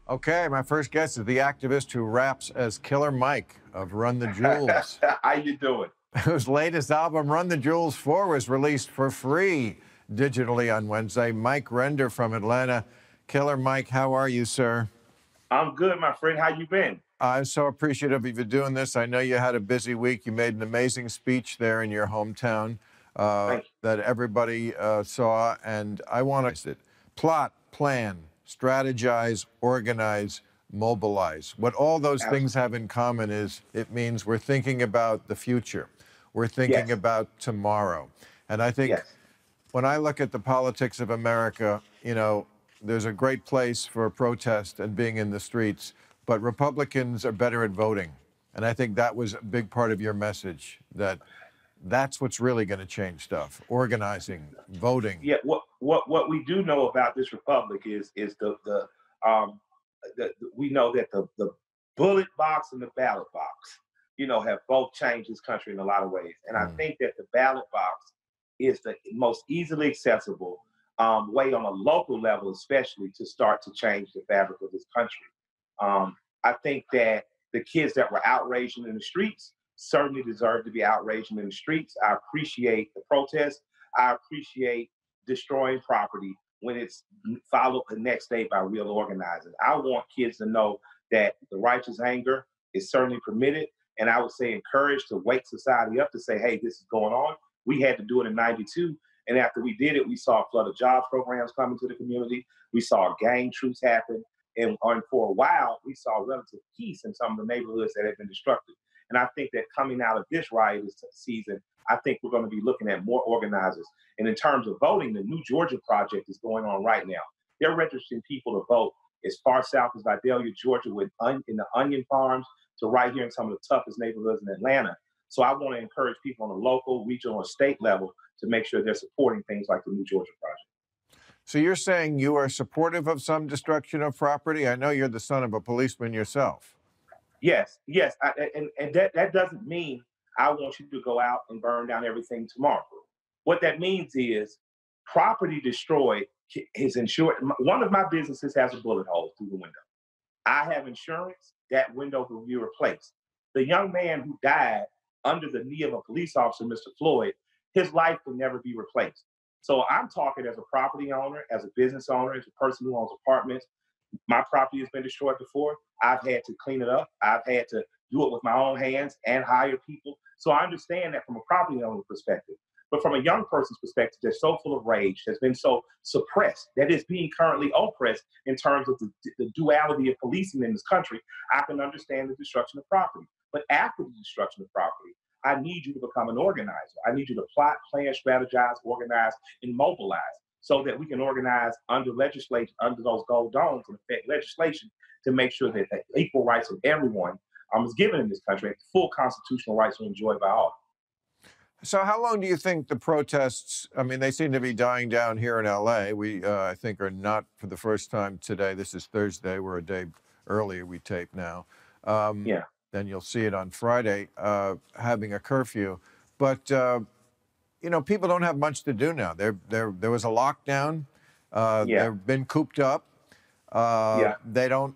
Okay, my first guest is the activist who raps as Killer Mike of Run the Jewels, How you doing? whose latest album, Run the Jewels 4, was released for free digitally on Wednesday. Mike Render from Atlanta. Killer Mike, how are you, sir? I'm good, my friend. How you been? I'm so appreciative of you doing this. I know you had a busy week. You made an amazing speech there in your hometown Thank you. that everybody saw, and I want to plot, plan, strategize, organize, mobilize. What all those things have in common is it means we're thinking about the future. We're thinking Yes, about tomorrow. And I think yes, when I look at the politics of America, there's a great place for protest and being in the streets, but Republicans are better at voting. And I think that was a big part of your message, that that's what's really going to change stuff: organizing, voting. yeah. What we do know about this republic is we know that the bullet box and the ballot box, have both changed this country in a lot of ways. And I Mm. think that the ballot box is the most easily accessible way on a local level, especially to start to change the fabric of this country. I think that the kids that were outraging in the streets certainly deserve to be outraging in the streets. I appreciate the protest. I appreciate destroying property when it's followed the next day by real organizing. I want kids to know that the righteous anger is certainly permitted. And I would say encouraged to wake society up to say, hey, this is going on. We had to do it in 92. And after we did it, we saw a flood of job programs coming to the community. We saw gang truce happen. And for a while, we saw relative peace in some of the neighborhoods that had been destructed. And I think that coming out of this riotous season, I think we're going to be looking at more organizers. And in terms of voting, the New Georgia Project is going on right now. They're registering people to vote as far south as Vidalia, Georgia, in the onion farms, to right here in some of the toughest neighborhoods in Atlanta. So I want to encourage people on the local, regional, or state level to make sure they're supporting things like the New Georgia Project. So you're saying you are supportive of some destruction of property? I know you're the son of a policeman yourself. Yes, yes, and that doesn't mean I want you to go out and burn down everything tomorrow. What that means is property destroyed is insured. One of my businesses has a bullet hole through the window. I have insurance. That window will be replaced. The young man who died under the knee of a police officer, Mr. Floyd, his life can never be replaced. So I'm talking as a property owner, as a business owner, as a person who owns apartments. My property has been destroyed before. I've had to clean it up. I've had to do it with my own hands and hire people. So I understand that from a property owner perspective. But from a young person's perspective, that's so full of rage, that's been so suppressed, that is being currently oppressed in terms of the duality of policing in this country, I can understand the destruction of property. But after the destruction of property, I need you to become an organizer. I need you to plot, plan, strategize, organize, and mobilize so that we can organize under legislation, under those gold domes, and affect legislation to make sure that the equal rights of everyone is given in this country, and full constitutional rights are enjoyed by all. So how long do you think the protests, I mean, they seem to be dying down here in LA. We, I think, are not for the first time today. This is Thursday. We're a day earlier, we tape now. Yeah. Then you'll see it on Friday, having a curfew. But, people don't have much to do now. There was a lockdown. Yeah. They've been cooped up. Yeah. They don't,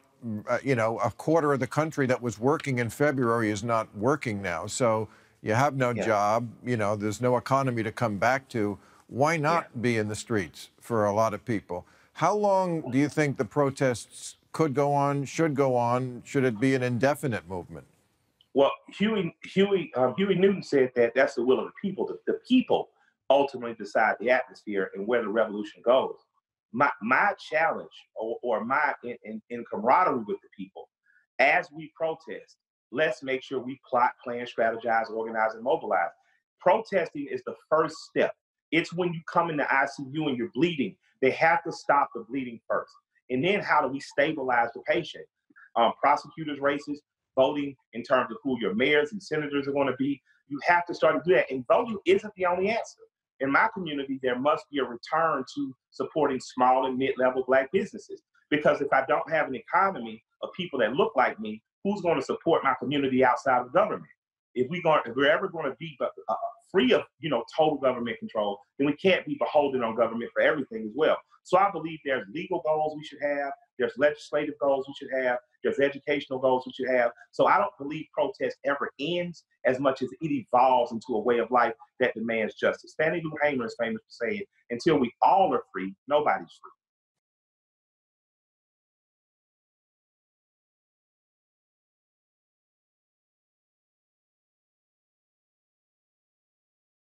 a quarter of the country that was working in February is not working now. So you have no Yeah. job, there's no economy to come back to. Why not Yeah. be in the streets for a lot of people? How long do you think the protests could go on, should go on? Should it be an indefinite movement? Well, Huey Newton said that that's the will of the people. The people ultimately decide the atmosphere and where the revolution goes. My challenge or my in camaraderie with the people as we protest, let's make sure we plot, plan, strategize, organize, and mobilize. Protesting is the first step. It's when you come in the ICU and you're bleeding. They have to stop the bleeding first. And then how do we stabilize the patient? Prosecutors' races, voting in terms of who your mayors and senators are going to be. You have to start to do that. And voting isn't the only answer. In my community, there must be a return to supporting small and mid-level Black businesses. Because if I don't have an economy of people that look like me, who's going to support my community outside of government? If we're ever going to be free of total government control, then we can't be beholden on government for everything as well. So I believe there's legal goals we should have. There's legislative goals we should have. There's educational goals we should have. So I don't believe protest ever ends as much as it evolves into a way of life that demands justice. Fannie Lou Hamer is famous for saying, until we all are free, nobody's free.